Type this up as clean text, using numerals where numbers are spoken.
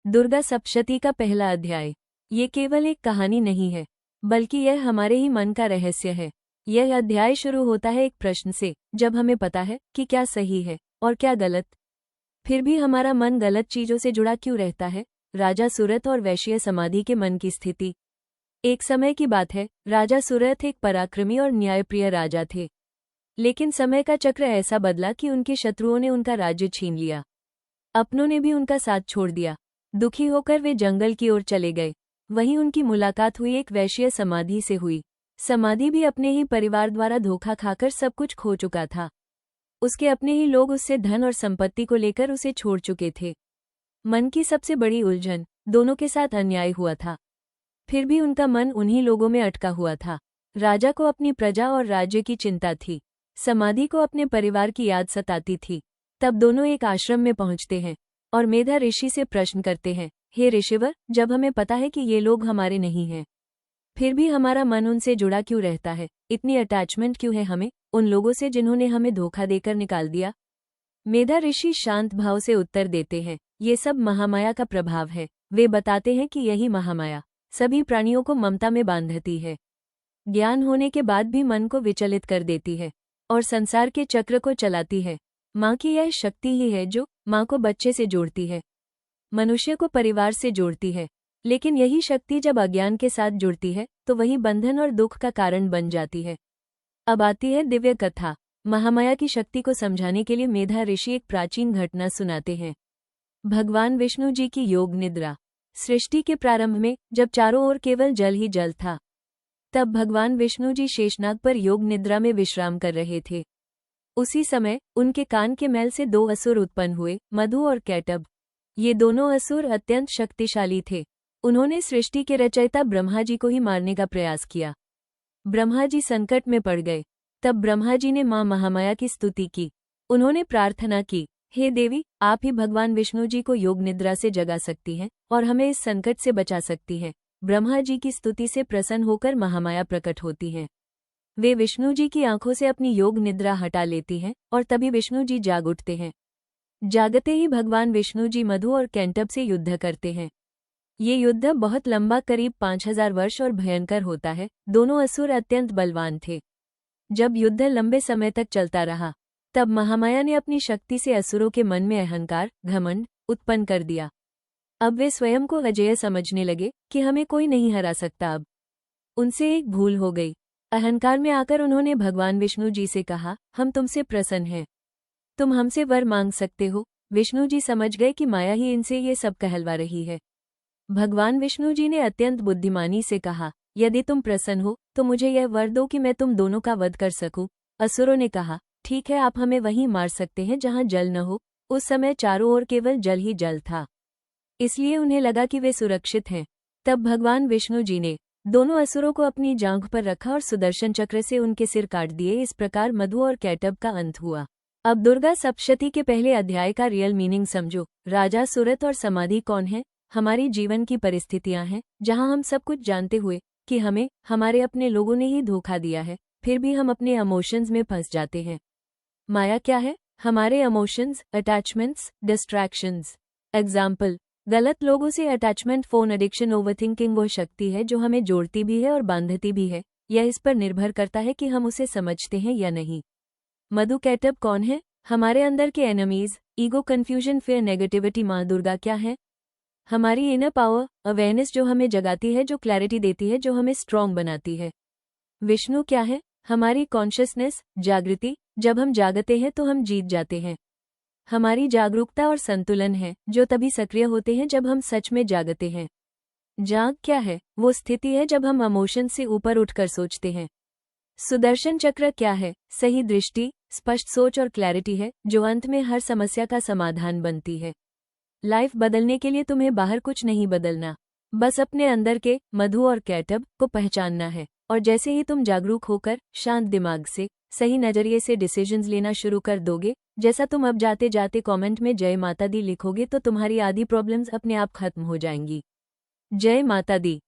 दुर्गा सप्तशती का पहला अध्याय। ये केवल एक कहानी नहीं है, बल्कि यह हमारे ही मन का रहस्य है। यह अध्याय शुरू होता है एक प्रश्न से, जब हमें पता है कि क्या सही है और क्या गलत, फिर भी हमारा मन गलत चीजों से जुड़ा क्यों रहता है। राजा सुरथ और वैश्य समाधि के मन की स्थिति। एक समय की बात है, राजा सुरथ एक पराक्रमी और न्यायप्रिय राजा थे। लेकिन समय का चक्र ऐसा बदला कि उनके शत्रुओं ने उनका राज्य छीन लिया। अपनों ने भी उनका साथ छोड़ दिया। दुखी होकर वे जंगल की ओर चले गए। वहीं उनकी मुलाकात हुई एक वैश्य समाधि से हुई। समाधि भी अपने ही परिवार द्वारा धोखा खाकर सब कुछ खो चुका था। उसके अपने ही लोग उससे धन और संपत्ति को लेकर उसे छोड़ चुके थे। मन की सबसे बड़ी उलझन, दोनों के साथ अन्याय हुआ था, फिर भी उनका मन उन्हीं लोगों में अटका हुआ था। राजा को अपनी प्रजा और राज्य की चिंता थी, समाधि को अपने परिवार की याद सताती थी। तब दोनों एक आश्रम में पहुंचते हैं और मेधा ऋषि से प्रश्न करते हैं, हे ऋषिवर, जब हमें पता है कि ये लोग हमारे नहीं हैं, फिर भी हमारा मन उनसे जुड़ा क्यों रहता है? इतनी अटैचमेंट क्यों है हमें उन लोगों से जिन्होंने हमें धोखा देकर निकाल दिया? मेधा ऋषि शांत भाव से उत्तर देते हैं, ये सब महामाया का प्रभाव है। वे बताते हैं कि यही महामाया सभी प्राणियों को ममता में बांधती है, ज्ञान होने के बाद भी मन को विचलित कर देती है और संसार के चक्र को चलाती है। माँ की यह शक्ति ही है जो माँ को बच्चे से जोड़ती है, मनुष्य को परिवार से जोड़ती है। लेकिन यही शक्ति जब अज्ञान के साथ जुड़ती है तो वही बंधन और दुख का कारण बन जाती है। अब आती है दिव्य कथा। महामाया की शक्ति को समझाने के लिए मेधा ऋषि एक प्राचीन घटना सुनाते हैं। भगवान विष्णु जी की योग निद्रा। सृष्टि के प्रारंभ में जब चारों ओर केवल जल ही जल था, तब भगवान विष्णु जी शेषनाग पर योग निद्रा में विश्राम कर रहे थे। उसी समय उनके कान के मैल से दो असुर उत्पन्न हुए, मधु और कैटभ। ये दोनों असुर अत्यंत शक्तिशाली थे। उन्होंने सृष्टि के रचयिता ब्रह्मा जी को ही मारने का प्रयास किया। ब्रह्मा जी संकट में पड़ गए। तब ब्रह्मा जी ने मां महामाया की स्तुति की। उन्होंने प्रार्थना की, हे देवी, आप ही भगवान विष्णु जी को योग निद्रा से जगा सकती हैं और हमें इस संकट से बचा सकती हैं। ब्रह्मा जी की स्तुति से प्रसन्न होकर महामाया प्रकट होती हैं। वे विष्णु जी की आंखों से अपनी योग निद्रा हटा लेती हैं और तभी विष्णु जी जाग उठते हैं। जागते ही भगवान विष्णु जी मधु और कैटभ से युद्ध करते हैं। ये युद्ध बहुत लंबा, करीब 5000 वर्ष और भयंकर होता है। दोनों असुर अत्यंत बलवान थे। जब युद्ध लंबे समय तक चलता रहा, तब महामाया ने अपनी शक्ति से असुरों के मन में अहंकार, घमंड उत्पन्न कर दिया। अब वे स्वयं को अजेय समझने लगे कि हमें कोई नहीं हरा सकता। अब उनसे एक भूल हो गई। अहंकार में आकर उन्होंने भगवान विष्णु जी से कहा, हम तुमसे प्रसन्न हैं, तुम हमसे वर मांग सकते हो। विष्णु जी समझ गए कि माया ही इनसे ये सब कहलवा रही है। भगवान विष्णु जी ने अत्यंत बुद्धिमानी से कहा, यदि तुम प्रसन्न हो तो मुझे यह वर दो कि मैं तुम दोनों का वध कर सकूं। असुरों ने कहा, ठीक है, आप हमें वहीं मार सकते हैं जहां जल न हो। उस समय चारों ओर केवल जल ही जल था, इसलिए उन्हें लगा कि वे सुरक्षित हैं। तब भगवान विष्णु जी ने दोनों असुरों को अपनी जांघ पर रखा और सुदर्शन चक्र से उनके सिर काट दिए। इस प्रकार मधु और कैटभ का अंत हुआ। अब दुर्गा सप्तशती के पहले अध्याय का रियल मीनिंग समझो। राजा सुरथ और समाधि कौन है? हमारी जीवन की परिस्थितियां हैं, जहां हम सब कुछ जानते हुए कि हमें हमारे अपने लोगों ने ही धोखा दिया है, फिर भी हम अपने इमोशंस में फंस जाते हैं। माया क्या है? हमारे इमोशंस, अटैचमेंट्स, डिस्ट्रैक्शंस। एग्जाम्पल, गलत लोगों से अटैचमेंट, फोन एडिक्शन, ओवरथिंकिंग वो शक्ति है जो हमें जोड़ती भी है और बांधती भी है। यह इस पर निर्भर करता है कि हम उसे समझते हैं या नहीं। मधु कैटभ कौन है? हमारे अंदर के enemies, ego, confusion, fear, negativity. माँ दुर्गा क्या है? हमारी इनर पावर, अवेयरनेस जो हमें जगाती है, जो क्लैरिटी देती है, जो हमें स्ट्रॉन्ग बनाती है। विष्णु क्या है? हमारी कॉन्शियसनेस, जागृति। जब हम जागते हैं तो हम जीत जाते हैं। हमारी जागरूकता और संतुलन है, जो तभी सक्रिय होते हैं जब हम सच में जागते हैं। जाग क्या है? वो स्थिति है जब हम इमोशन से ऊपर उठकर सोचते हैं। सुदर्शन चक्र क्या है? सही दृष्टि, स्पष्ट सोच और क्लैरिटी है, जो अंत में हर समस्या का समाधान बनती है। लाइफ बदलने के लिए तुम्हें बाहर कुछ नहीं बदलना, बस अपने अंदर के मधु और कैटभ को पहचानना है। और जैसे ही तुम जागरूक होकर शांत दिमाग से, सही नजरिए से डिसीजंस लेना शुरू कर दोगे, जैसा तुम अब जाते जाते कमेंट में जय माता दी लिखोगे, तो तुम्हारी आधी प्रॉब्लम्स अपने आप खत्म हो जाएंगी। जय माता दी।